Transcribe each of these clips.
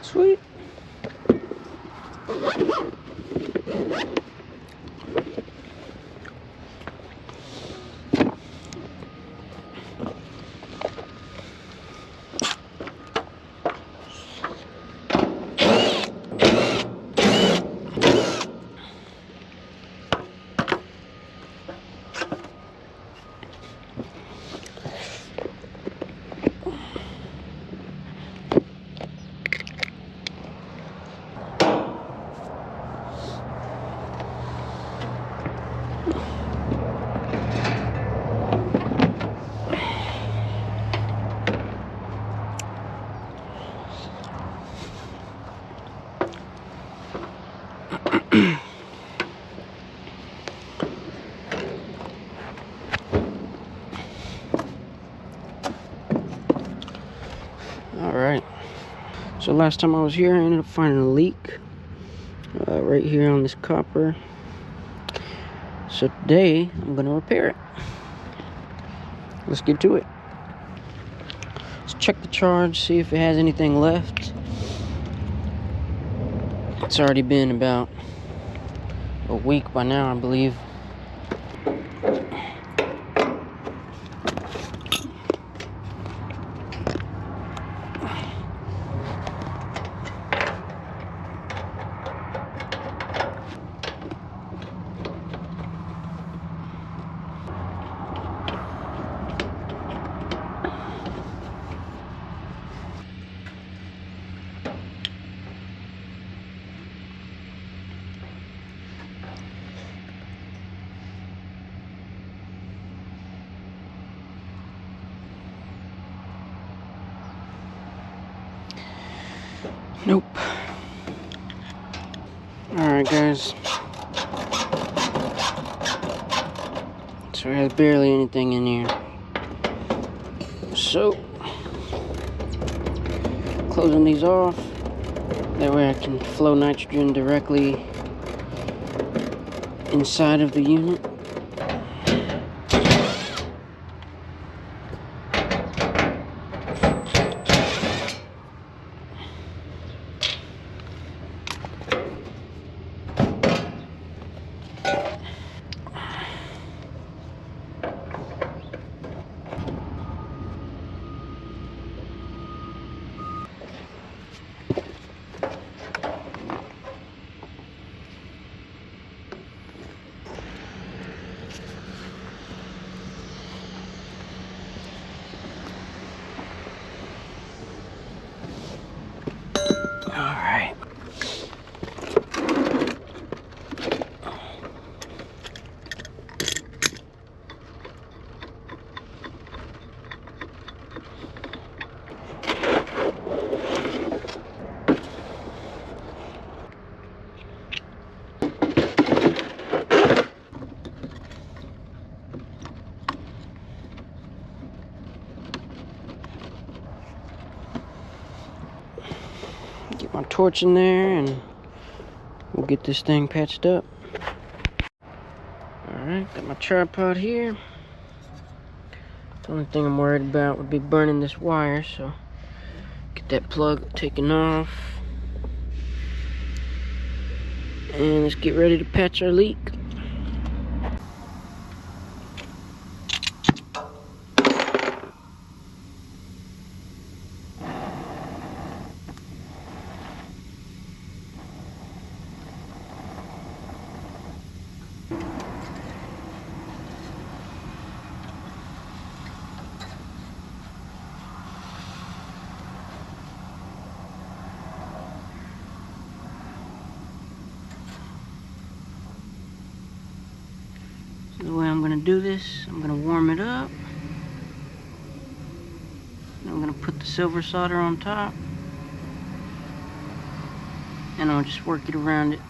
Sweet. Alright, so last time I was here I ended up finding a leak right here on this copper. So today I'm going to repair it. Let's get to it. Let's check the charge, see if it has anything left. It's already been about a week by now, I believe. Nope. Alright guys, so there's barely anything in here. So, closing these off, that way I can flow nitrogen directly inside of the unit. Alright. Get my torch in there and we'll get this thing patched up. Alright, got my tripod here. The only thing I'm worried about would be burning this wire, so get that plug taken off. And let's get ready to patch our leak. The way I'm going to do this, I'm going to warm it up. Then I'm going to put the silver solder on top. And I'll just work it around it.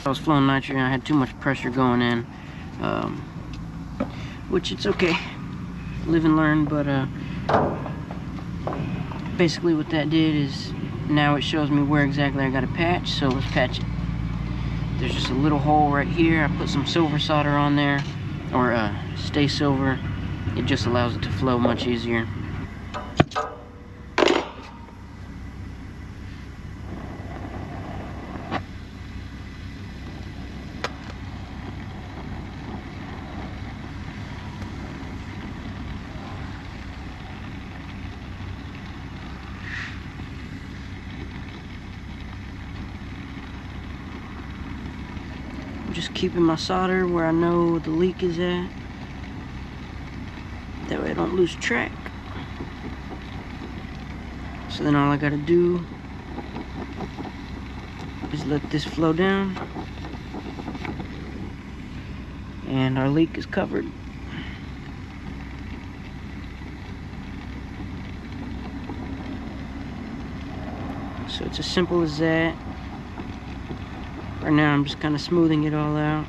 I was flowing nitrogen, I had too much pressure going in, which it's okay, live and learn. But basically what that did is now it shows me where exactly I got to patch. So let's patch it. There's just a little hole right here. I put some silver solder on there, or stay silver. It just allows it to flow much easier. I'm just keeping my solder where I know the leak is at. That way I don't lose track. So then all I gotta do is let this flow down, and our leak is covered. So it's as simple as that. Right now I'm just kind of smoothing it all out,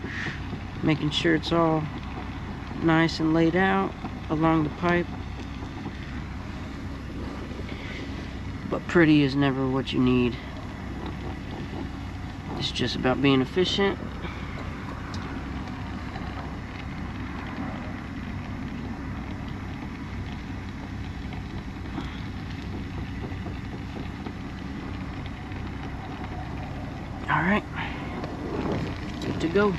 making sure it's all nice and laid out along the pipe. But pretty is never what you need. It's just about being efficient. All right, good to go.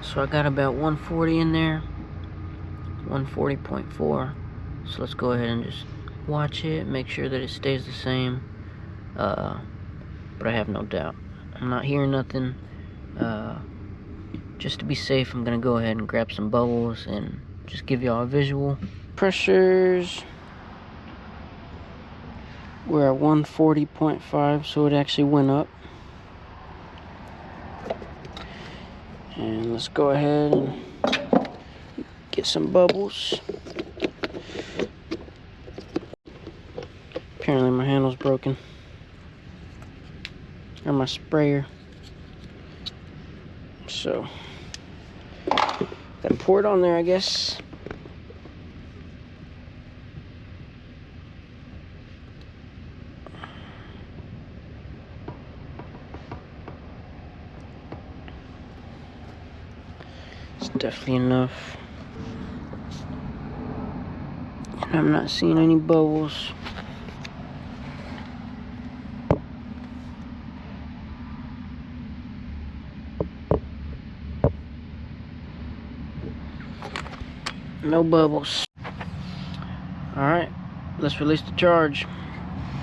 So I got about 140 in there, 140.4. So let's go ahead and just watch it, make sure that it stays the same. But I have no doubt. I'm not hearing nothing. Just to be safe, I'm gonna go ahead and grab some bubbles and just give y'all a visual. Pressures, we're at 140.5, so it actually went up. And let's go ahead and get some bubbles. Apparently my handle's broken, or my sprayer. So gotta pour it on there, I guess. It's definitely enough. And I'm not seeing any bubbles. No bubbles. Alright, let's release the charge.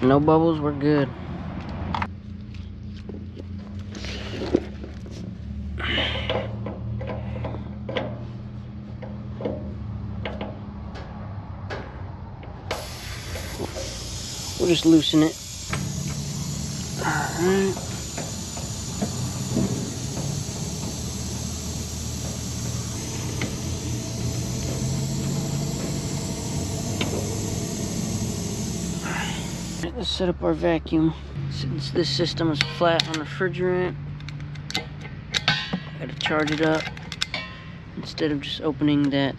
No bubbles, we're good. We'll just loosen it. Alright. Let's set up our vacuum. Since this system is flat on refrigerant, I gotta charge it up instead of just opening that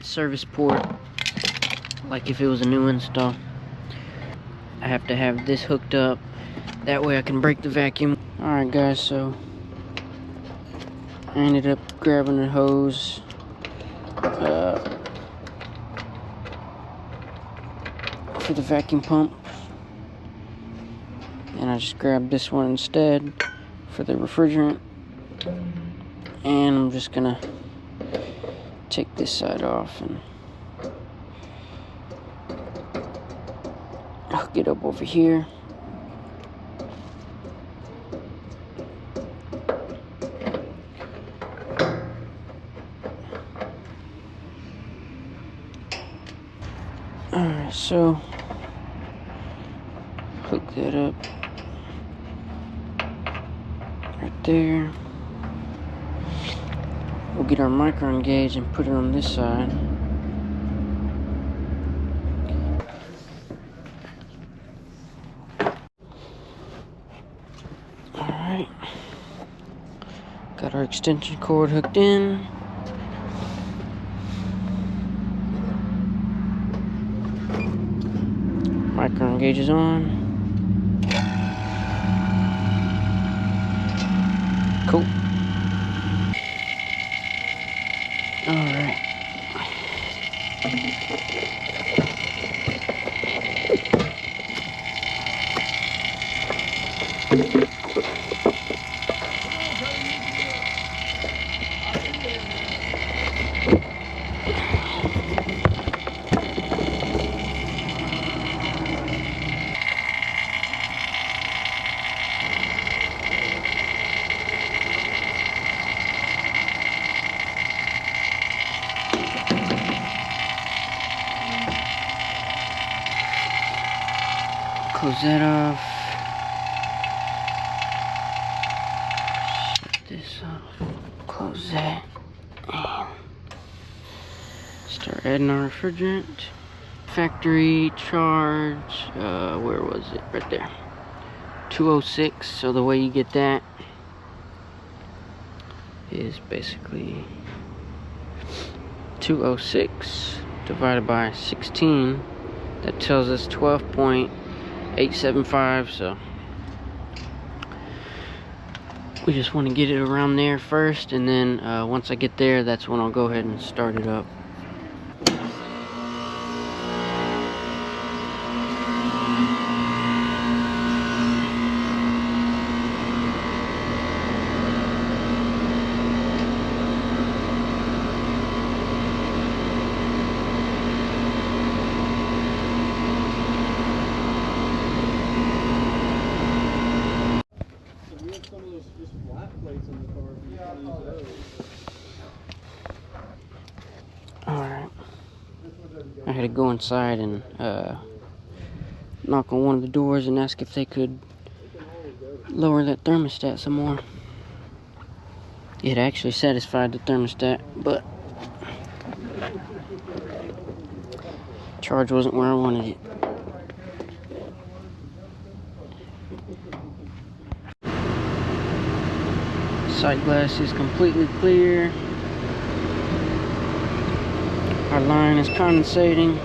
service port like if it was a new install. I have to have this hooked up, that way I can break the vacuum. Alright guys, so I ended up grabbing a hose for the vacuum pump, and I just grabbed this one instead for the refrigerant, and I'm just gonna take this side off and hook it up over here. Alright, so hook that up right there. We'll get our micron gauge and put it on this side. Got our extension cord hooked in. Micron gauge is on. Cool. Alright. Close that off. Shut this off. Close that. And start adding our refrigerant. Factory charge, where was it? Right there. 206. So the way you get that is basically 206 divided by 16. That tells us 12.875. So we just want to get it around there first, and then once I get there, that's when I'll go ahead and start it up. Alright, I had to go inside and knock on one of the doors and ask if they could lower that thermostat some more. It actually satisfied the thermostat, but charge wasn't where I wanted it. Sight glass is completely clear. Our line is condensating.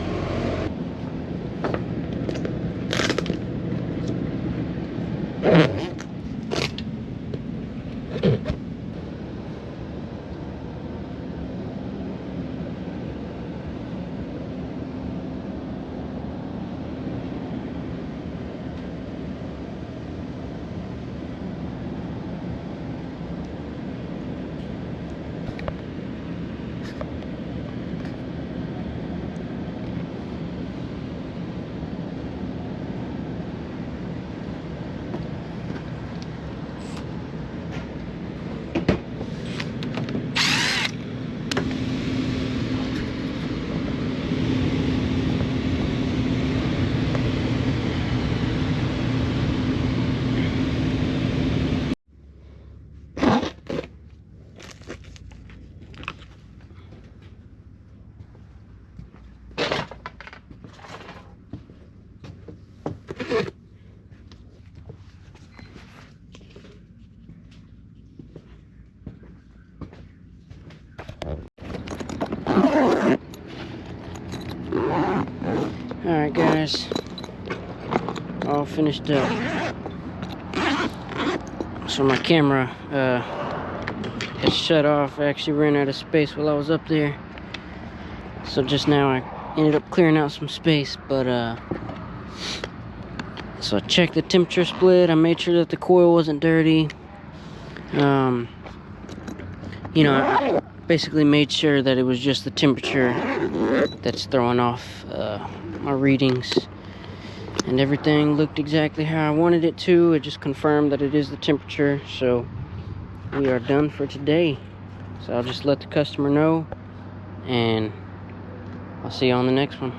Alright guys, all finished up. So my camera has shut off. I actually ran out of space while I was up there. So just now I ended up clearing out some space, but so I checked the temperature split. I made sure that the coil wasn't dirty. You know, I basically made sure that it was just the temperature that's throwing off my readings, and everything looked exactly how I wanted it to. It just confirmed that it is the temperature. So we are done for today. So I'll just let the customer know, and I'll see you on the next one.